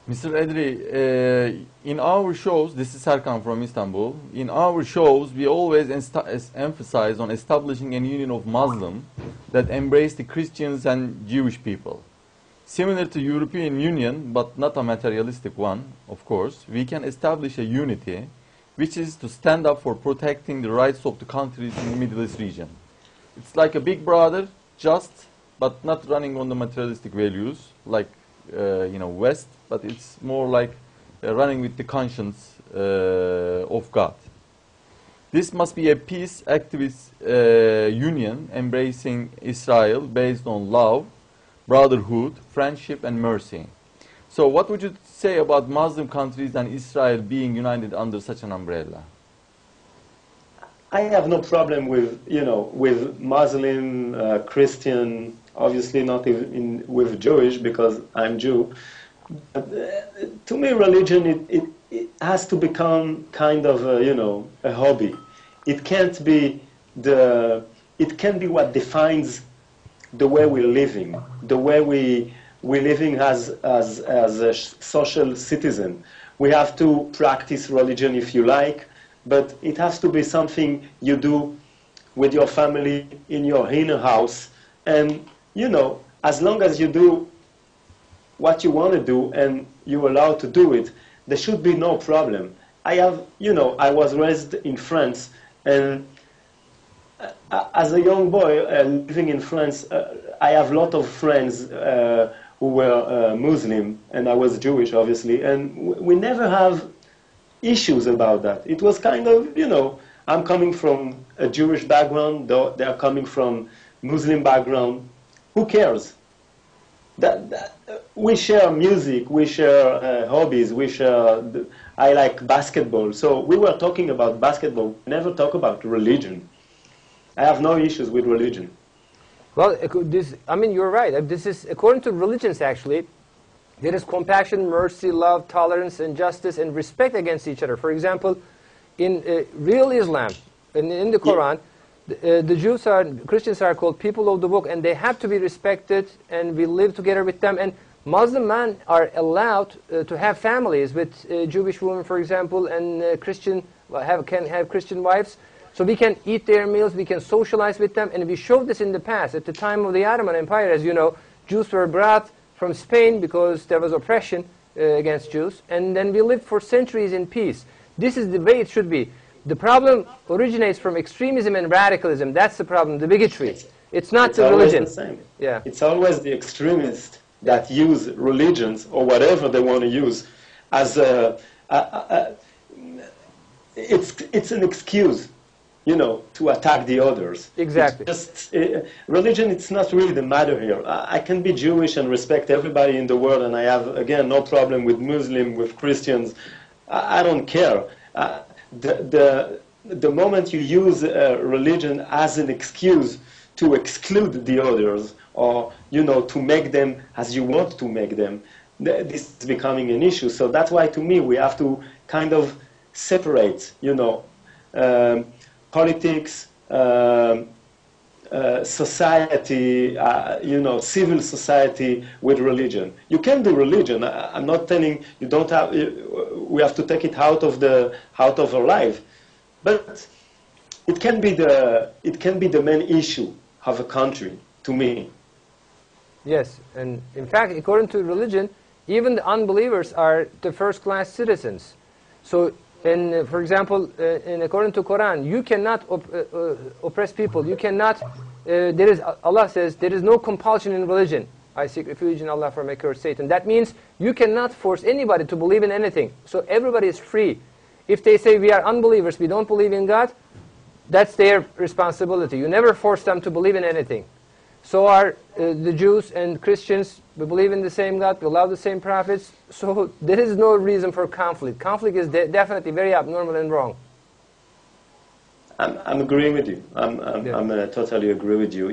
Mr. Edry, in our shows, this is Serkan from Istanbul. In our shows, we always emphasize on establishing a union of Muslims that embrace the Christians and Jewish people. Similar to European Union, but not a materialistic one, of course, we can establish a unity, which is to stand up for protecting the rights of the countries in the Middle East region. It's like a big brother, just, but not running on the materialistic values, like West, but it's more like running with the conscience of God. This must be a peace activist union embracing Israel based on love, brotherhood, friendship, and mercy. So what would you say about Muslim countries and Israel being united under such an umbrella? I have no problem with, with Muslim, Christian, obviously not with Jewish because I'm Jew. But, to me, religion, it has to become kind of, a hobby. It can't be what defines the way we're living, the way we're living as a social citizen. We have to practice religion if you like, but it has to be something you do with your family in your inner house. And, as long as you do what you want to do and you're allowed to do it, there should be no problem. I was raised in France, and as a young boy living in France, I have a lot of friends who were Muslim, and I was Jewish, obviously, and we never have issues about that. It was kind of, I'm coming from a Jewish background, they're coming from Muslim background. Who cares? We share music, we share hobbies, I like basketball. So we were talking about basketball, never talk about religion. I have no issues with religion. Well, you're right. This is, according to religions, actually, there is compassion, mercy, love, tolerance, and justice, and respect against each other. For example, in real Islam, in the Quran, the Christians are called people of the book, and they have to be respected, and we live together with them. And Muslim men are allowed to have families with Jewish women, for example, and can have Christian wives. So we can eat their meals, we can socialize with them, and we showed this in the past. At the time of the Ottoman Empire, as you know, Jews were brought from Spain because there was oppression against Jews, and then we lived for centuries in peace. This is the way it should be. The problem originates from extremism and radicalism. That's the problem, the bigotry. It's not the religion. It's always the same. Yeah. It's always the extremists that use religions or whatever they want to use as it's an excuse, to attack the others. Exactly. Religion, it's not really the matter here. I can be Jewish and respect everybody in the world, and I have, again, no problem with Muslim, with Christians. I don't care. The moment you use religion as an excuse to exclude the others, or to make them as you want to make them, this is becoming an issue. So that's why, to me, we have to kind of separate, politics, society, civil society with religion. You can do religion. I'm not telling you don't have. We have to take it out of our life, but it can be the main issue of a country, to me. Yes, and in fact, according to religion, even the unbelievers are the first-class citizens. So, for example, according to Quran, you cannot oppress people. You cannot. Allah says there is no compulsion in religion. I seek refuge in Allah from a cursed Satan. That means you cannot force anybody to believe in anything. So everybody is free. If they say we are unbelievers, we don't believe in God, that's their responsibility. You never force them to believe in anything. So are the Jews and Christians. We believe in the same God. We love the same prophets. So there is no reason for conflict. Conflict is definitely very abnormal and wrong. I'm agreeing with you. I'm totally agree with you.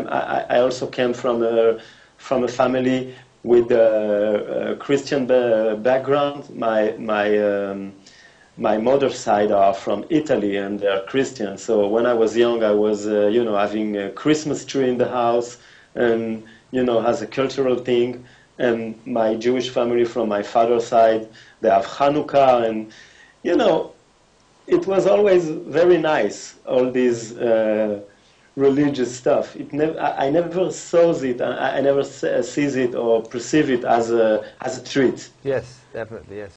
I also came from a family with a Christian background. My mother's side are from Italy, and they're Christian. So when I was young, I was, having a Christmas tree in the house, and, as a cultural thing. and my Jewish family from my father's side, they have Hanukkah, and you know, it was always very nice, all these religious stuff. I never saw it, I never sees it or perceive it as a treat. Yes, definitely, yes.